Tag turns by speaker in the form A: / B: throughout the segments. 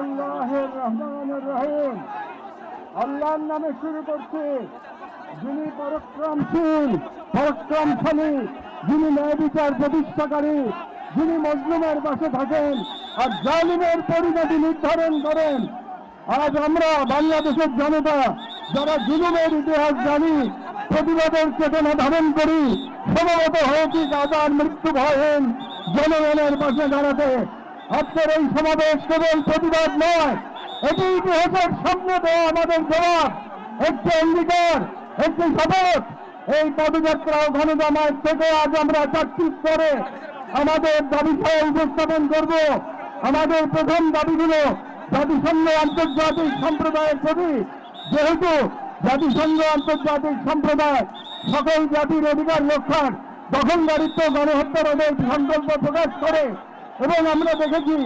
A: বিসমিল্লাহির রহমানির রহিম। আল্লাহর নামে শুরু করছি, যিনি পরাক্রমশীল, পরাক্রমশালী, যিনি ন্যায় বিচার প্রতিষ্ঠাকারী, যিনি মজলুমের পাশে থাকেন আর জালিমের পরিণতি নির্ধারণ করেন। আজ আমরা বাংলাদেশের জনতা যারা জুলুমের ইতিহাস জানি, প্রতিবাদের চেতনা ধারণ করি, সমবেত হয়েছি গাজার মৃত্যু ভয়হীন জনগণের পাশে দাঁড়াতে। আজকের এই সমাবেশ কেবল প্রতিবাদ নয়, এটি ইতিহাসের সামনে দেওয়া আমাদের জবাব, একটি অঙ্গীকার, একটি শপথ। এই পদযাত্রা ও গণজামায়াত থেকে আজ আমরা 4টি স্তরে আমাদের দাবি উপস্থাপন করব। আমাদের প্রথম দাবিগুলো জাতিসংঘ আন্তর্জাতিক সম্প্রদায়ের প্রতি, যেহেতু জাতিসংঘ আন্তর্জাতিক সম্প্রদায় সকল জাতির অধিকার রক্ষার, দখলদারিত্ব, গণহত্যা রোধের সংকল্প প্রকাশ করে, এবং আমরা দেখেছি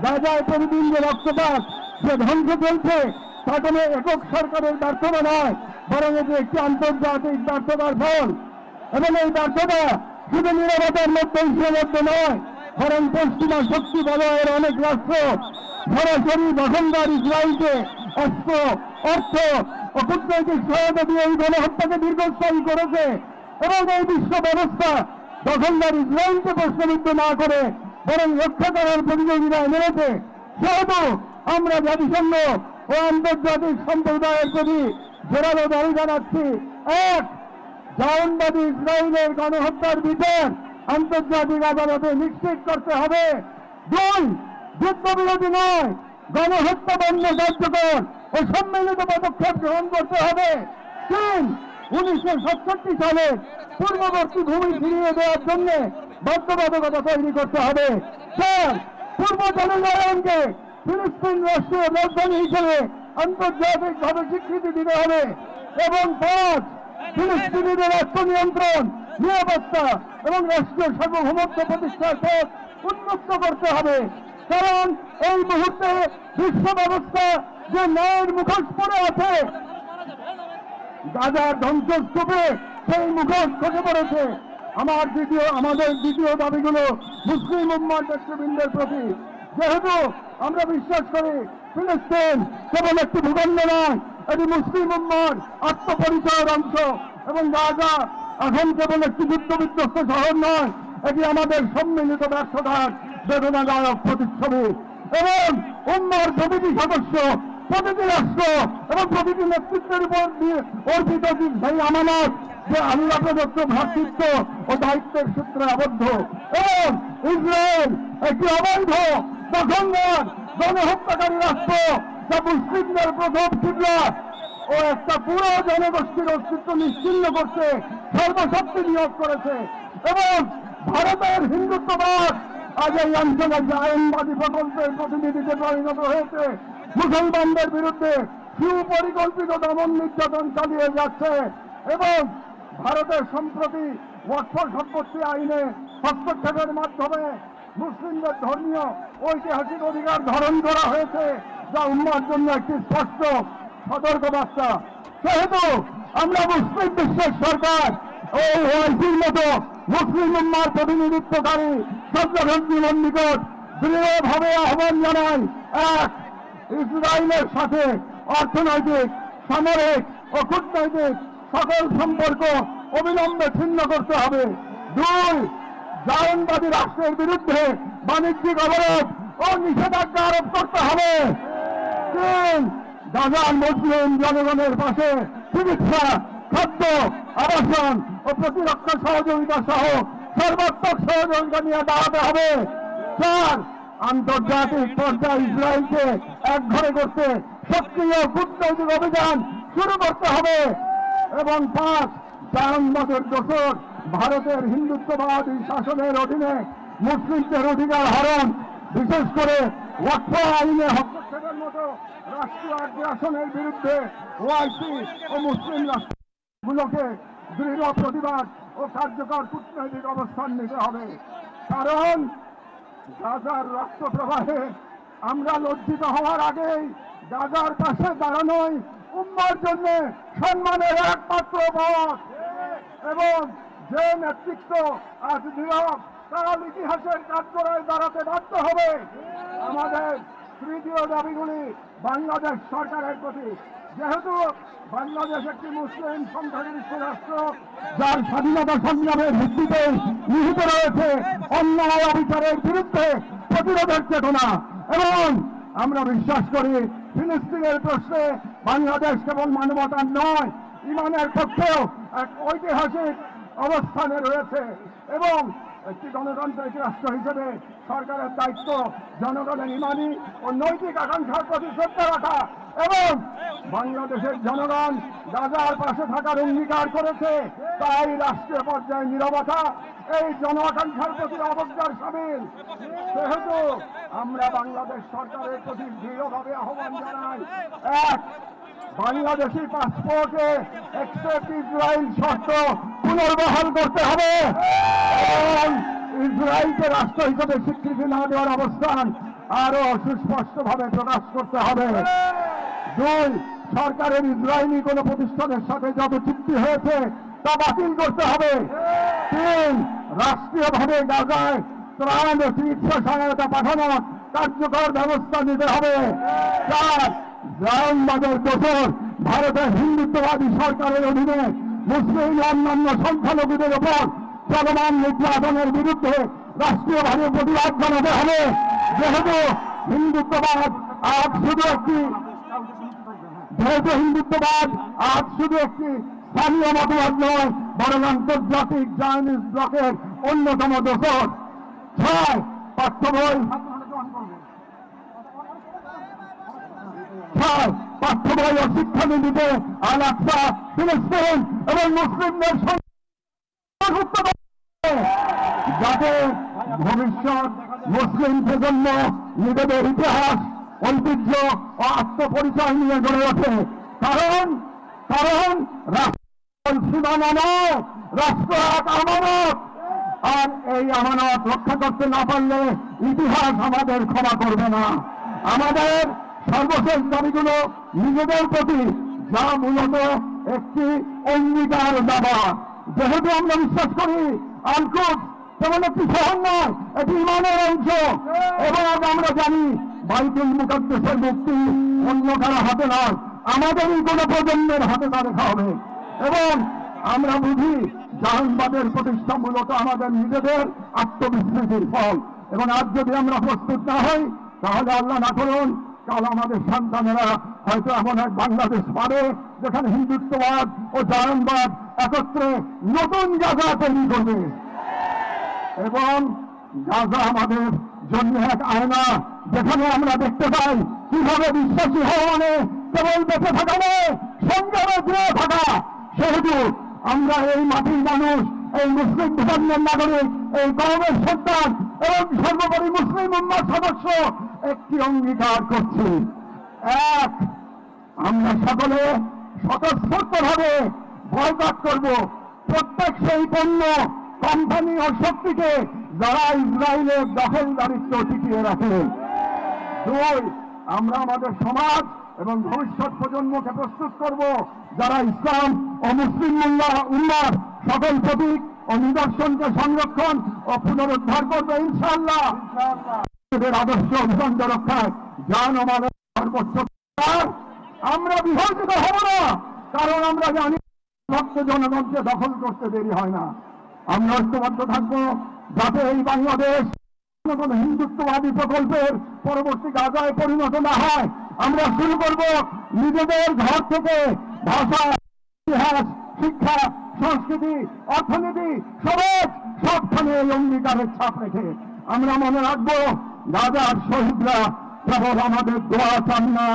A: গাজায় প্রতিদিন যে রক্তপাত, যে ধ্বংস চলছে, তা কোনো একক সরকারের ব্যর্থতা নয়, বরং এটি একটি আন্তর্জাতিক ব্যর্থতার ফল। এবং এই ব্যর্থতা শুধু নিরাপত্তার মধ্যেই সীমাবদ্ধ নয়, বরং পশ্চিমা শক্তি বলয়ের অনেক রাষ্ট্র সরাসরি দখলদার ইসরায়েলকে অস্ত্র, অর্থ ও কূটনৈতিক সহায়তা দিয়ে এই গণহত্যাকে দীর্ঘস্থায়ী করেছে। এবং এই বিশ্ব ব্যবস্থা দখলদার ইসরায়েলকে প্রশ্নবিদ্ধ না করে বরং রক্ষা করার প্রতিযোগিতায় নেমেছে। সেহেতু আমরা জাতিসংঘ ও আন্তর্জাতিক সম্প্রদায়ের প্রতি জোরালো দাবি জানাচ্ছি, এক, জায়নবাদী ইসরায়েলের গণহত্যার বিচার আন্তর্জাতিক আদালতে নিশ্চিত করতে হবে। দুই, যুদ্ধবিরতি নয়, গণহত্যা বন্ধ কার্যকর ও সম্মিলিত পদক্ষেপ গ্রহণ করতে হবে। তিন, 1967 সালে পূর্ববর্তী ভূমি ফিরিয়ে দেওয়ার জন্য বাধ্যবাধকতা তৈরি করতে হবে। চার, পূর্ব জেরুজালেমকে ফিলিস্তিন রাষ্ট্রীয় রাজধানী হিসেবে আন্তর্জাতিকভাবে স্বীকৃতি দিতে হবে। এবং পাঁচ, ফিলিস্তিনিদের আত্মনিয়ন্ত্রণ, নিরাপত্তা এবং রাষ্ট্রীয় সার্বভৌমত্ব প্রতিষ্ঠার পথ উন্মুক্ত করতে হবে। কারণ এই মুহূর্তে বিশ্ব ব্যবস্থা যে ন্যায়ের মুখোশ পড়ে আছে, গাজার ধ্বংসস্তূপে সেই মুখোশ খসে পড়েছে। আমাদের দ্বিতীয় দাবিগুলো মুসলিম উম্মার নেতৃবৃন্দের প্রতি, যেহেতু আমরা বিশ্বাস করি ফিলিস্তিন কেবল একটি ভূখণ্ড নয়, এটি মুসলিম উম্মার আত্মপরিচয়ের অংশ, এবং গাজা এখন কেবল একটি যুদ্ধবিধ্বস্ত শহর নয়, এটি আমাদের সম্মিলিত ব্যর্থতার বেদনাদায়ক প্রতিচ্ছবি। এবং উম্মার প্রতিটি সদস্য, প্রতিটি রাষ্ট্র এবং প্রতিটি নেতৃত্বের উপর অর্পিত সেই আমানত যে আল্লাহ প্রদত্ত ভ্রাতৃত্ব ও দায়িত্বের সূত্রে আবদ্ধ। এবং ইসরায়েল একটি অবৈধ, দখলদার, গণহত্যাকারী রাষ্ট্র, যা মুসলিমদের প্রথম কিবলা ও একটা পুরো জনগোষ্ঠীর অস্তিত্ব নিশ্চিহ্ন করতে সর্বশক্তি নিয়োগ করেছে। এবং ভারতের হিন্দুত্ববাদ আজ এই অঞ্চলের আইনবাদী প্রকল্পের প্রতিনিধিতে পরিণত হয়েছে, মুসলমানদের বিরুদ্ধে সুপরিকল্পিত দমন নির্যাতন চালিয়ে যাচ্ছে। এবং ভারতের সম্প্রতি ওয়াকফ সম্পত্তি আইনে হস্তক্ষেপের মাধ্যমে মুসলিমদের ধর্মীয় ঐতিহাসিক অধিকার ধারণ করা হয়েছে, যা উম্মার জন্য একটি স্পষ্ট সতর্কবার্তা। সেহেতু আমরা মুসলিম বিশ্বের সরকার ও ওআইসির মতো মুসলিম উম্মার প্রতিনিধিত্বকারী সরকারের নিকট দৃঢ়ভাবে আহ্বান জানাই, এক, ইসরায়েলের সাথে অর্থনৈতিক, সামরিক ও কূটনৈতিক সকল সম্পর্ক অবিলম্বে ছিন্ন করতে হবে। দুই, জায়নবাদী রাষ্ট্রের বিরুদ্ধে বাণিজ্যিক অবরোধ ও নিষেধাজ্ঞা আরোপ করতে হবে। তিন, গাজার মুসলিম জনগণের পাশে চিকিৎসা, খাদ্য, আবাসন ও প্রতিরক্ষা সহযোগিতা সহ সর্বাত্মক সহযোগিতা নিয়ে দাঁড়াতে হবে। চার, আন্তর্জাতিক পর্যায়ে ইসরায়েলকে একঘরে করতে সক্রিয় কূটনৈতিক অভিযান শুরু করতে হবে। এবং পাঁচ, জায়নবাদের দোষর ভারতের হিন্দুত্ববাদী শাসনের অধীনে মুসলিমদের অধিকার হরণ, বিশেষ করে ওয়াকফ আইনে হস্তক্ষেপের মতো রাষ্ট্রীয় আগ্রাসনের বিরুদ্ধে ওআইসি ও মুসলিম রাষ্ট্রগুলোকে দৃঢ় প্রতিবাদ ও কার্যকর কূটনৈতিক অবস্থান নিতে হবে। কারণ গাজার রক্ত প্রবাহে আমরা লজ্জিত হওয়ার আগেই গাজার পাশে দাঁড়ানোই উম্মার জন্য সম্মানের একমাত্র পথ। এবং যে নেতৃত্ব আজ নীরব, কাল ইতিহাসের কাঠগড়ায় দাঁড়াতে বাধ্য হবে। আমাদের তৃতীয় দাবিগুলি বাংলাদেশ সরকারের প্রতি, যেহেতু বাংলাদেশ একটি মুসলিম সংখ্যাগরিষ্ঠ রাষ্ট্র, যার স্বাধীনতা সংগ্রামের ভিত্তিতে নিহিত রয়েছে অন্যায় অবিচারের বিরুদ্ধে প্রতিরোধের চেতনা, এবং আমরা বিশ্বাস করি ফিলিস্তিনের প্রশ্নে বাংলাদেশ কেবল মানবতার নয়, ইমানের পক্ষেও এক ঐতিহাসিক অবস্থানে রয়েছে, এবং একটি গণতান্ত্রিক রাষ্ট্র হিসেবে সরকারের দায়িত্ব জনগণের ইমানি ও নৈতিক আকাঙ্ক্ষার প্রতি শ্রদ্ধা রাখা, এবং বাংলাদেশের জনগণ গাজার পাশে থাকার অঙ্গীকার করেছে, তাই রাষ্ট্রীয় পর্যায়ে নীরবতা এই জন আকাঙ্ক্ষার প্রতি অবজ্ঞার সামিল। সেহেতু আমরা বাংলাদেশ সরকারের প্রতি দৃঢ়ভাবে আহ্বান জানাই, এক, বাংলাদেশি পাসপোর্টে অ্যাকসেপ্ট ইসরায়েল শর্ত পুনর্বহাল করতে হবে এবং ইসরায়েলকে রাষ্ট্র হিসেবে স্বীকৃতি না দেওয়ার অবস্থান আরো সুস্পষ্টভাবে প্রকাশ করতে হবে। দুই, সরকারের ইসরায়েলি কোন প্রতিষ্ঠানের সাথে যত চুক্তি হয়েছে তা বাতিল করতে হবে। তিন, রাষ্ট্রীয়ভাবে গাজায় ত্রাণ ও চিকিৎসা সহায়তা পাঠানোর কার্যকর ব্যবস্থা নিতে হবে। চার, জায়নবাদের দোষর ভারতের হিন্দুত্ববাদী সরকারের অধীনে মুসলিম অন্যান্য সংখ্যালঘুদের ওপর চলমান নির্যাতনের বিরুদ্ধে রাষ্ট্রীয়ভাবে প্রতিবাদ জানাতে হবে, যেহেতু হিন্দুত্ববাদ আজ শুধু একটি স্থানীয় মতবাদ নয়, বরং আন্তর্জাতিক জায়নিস্ট ব্লকের অন্যতম দোষর। ছয়, পাঠ্য বই ও শিক্ষানীতিতে আল আকসা, ফিলিস্তিন এবং মুসলিমদের যাতে ভবিষ্যৎ মুসলিম প্রজন্ম নিজেদের ইতিহাস, ঐতিহ্য ও আত্মপরিচয় নিয়ে গড়ে ওঠে। কারণ রাষ্ট্র সীমানা নয়, রাষ্ট্র এক আমানত, আর এই আমানত রক্ষা করতে না পারলে ইতিহাস আমাদের ক্ষমা করবে না। আমাদের সর্বশেষ দাবিগুলো নিজেদের প্রতি, যা মূলত একটি অঙ্গীকার দাবা। যেহেতু আমরা বিশ্বাস করি আল-কুদস তেমন একটি শহর নয়, এটি ইমানের অংশ, এবং আমরা জানি বাইতুল মুকাদ্দাসের মুক্তি অন্য কারো হাতে নয়, আমাদেরই কোনো প্রজন্মের হাতে তা রেখা হবে। এবং আমরা বুঝি জাহানবাদের প্রতিষ্ঠা মূলত আমাদের নিজেদের আত্মবিস্মৃতির ফল, এবং আজ যদি আমরা প্রস্তুত না হই তাহলে আল্লাহ না করুন কাল আমাদের সন্তানেরা হয়তো এমন এক বাংলাদেশ পাবে যেখানে হিন্দুত্ববাদ ও জাহানবাদ একত্রে নতুন গাজা তৈরি করবে, এবং গাজা আমাদের জন্য এক আয়না, যেখানে আমরা দেখতে পাই কিভাবে বিশ্বাসী হওয়া মানে কেবল বেঁচে থাকা নয়, সংগ্রামে দৃঢ় থাকা। সেহেতু আমরা এই মাটির মানুষ, এই মুসলিম ধর্মের নাগরিক, এই কওমের সন্তান এবং সর্বোপরি মুসলিম উম্মার সদস্য একটি অঙ্গীকার করছি, এক, আমরা সকলে স্বতঃস্ফূর্তভাবে বয়কট করব প্রত্যেক সেই পণ্য, কোম্পানি ও শক্তিকে যারা ইসরায়েলের দখলদারিত্ব টিকিয়ে রাখে। দুই, আমরা আমাদের সমাজ এবং ভবিষ্যৎ প্রজন্মকে প্রস্তুত করব যারা ইসলাম ও মুসলিম উম্মার সকল প্রতীক ও নিদর্শনকে সংরক্ষণ ও পুনরুদ্ধার করবে ইনশাআল্লাহ। এদের আদর্শ অভিযান রক্ষায় জান ও মালের সর্বোচ্চ। আমরা বিভাজিত হব না, কারণ আমরা জানি ভক্ত জনগণকে দখল করতে দেরি হয় না। আমরা ঐক্যবদ্ধ থাকবো যাতে এই বাংলাদেশ কোন হিন্দুত্ববাদী প্রকল্পের পরবর্তী গাজায় পরিণত না হয়। আমরা শুরু করব নিজেদের ঘর থেকে, ভাষা, ইতিহাস, শিক্ষা, সংস্কৃতি, অর্থনীতি, সমাজ সবখানে এই অঙ্গীকারের ছাপ রেখে আমরা মনে রাখবো গাজার শহীদরা কেবল আমাদের দোয়া চান না,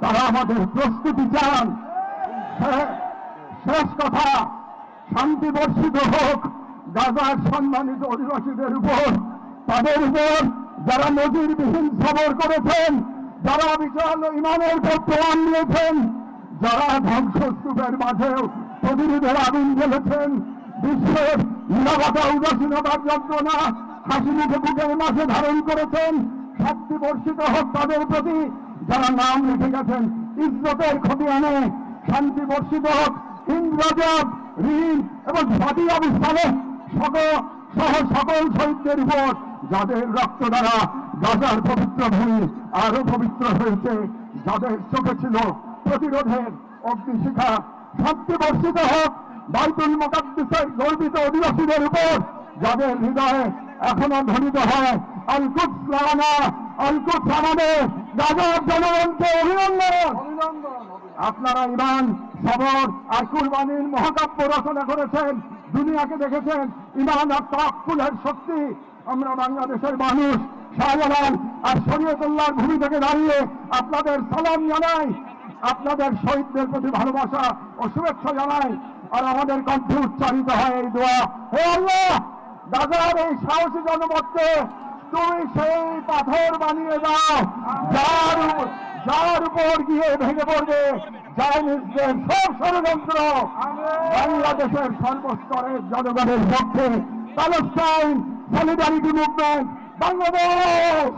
A: তারা আমাদের প্রস্তুতি চান। শেষ কথা, শান্তি বর্ষিত হোক গাজার সম্মানিত অধিবাসীদের উপর, তাদের উপর যারা নজিরবিহীন সবর করেছেন, যারা বিশাল ইমানের পর প্রমাণ নিয়েছেন, যারা ধ্বংসস্তূপের মাঝেও প্রতিরোধের আগুন জ্বেলেছেন, বিশ্বের নীরবতা উদাসীনতার যন্ত্রণা হাসি মুখে বুকের মাঝে ধারণ করেছেন। শান্তি বর্ষিত হোক তাদের প্রতি যারা নাম লিখে গেছেন ইজ্জতের খতিয়ানে। শান্তি বর্ষিত হোক হিন্দ রজব, রিন এবং ফাতি আবু সালেহ সহ সকল শহীদদের উপর যাদের রক্ত দ্বারা গাজার পবিত্র ভূমি আরো পবিত্র হয়েছে, যাদের চোখে ছিল প্রতিরোধের অগ্নিশিখা, শান্তি বর্ষিত হোক বাইতুল মুকাদ্দাসের গর্বিত অধিবাসীদের উপর, যাদের হৃদয়ে এখনো ধ্বনিত হয় আল কুদস লানা, আল কুদস আমাদের, গাজার জনগণকে অভিনন্দন। আপনারা ইমান, সবর আর কুরবানির মহাকাব্য রচনা করেছেন, দুনিয়াকে দেখেছেন ইমান আর তাওয়াক্কুলের শক্তি। আমরা বাংলাদেশের মানুষ শাহজালাল আর শরীয়তুল্লাহর ভূমি থেকে দাঁড়িয়ে আপনাদের সালাম জানাই, আপনাদের শহীদদের প্রতি ভালোবাসা ও শুভেচ্ছা জানাই। আর আমাদের কণ্ঠে উচ্চারিত হয় এই দোয়া, হে আল্লাহ, গাজার এই সাহসী জনপদকে তুমি সেই পাথর বানিয়ে দাও যার উপর গিয়ে ভেঙে পড়বে জায়নিস্টদের সব ষড়যন্ত্র। বাংলাদেশের সর্বস্তরের জনগণের পক্ষে প্যালেস্টাইন সলিডারিটি মুভমেন্ট বাংলাদেশ।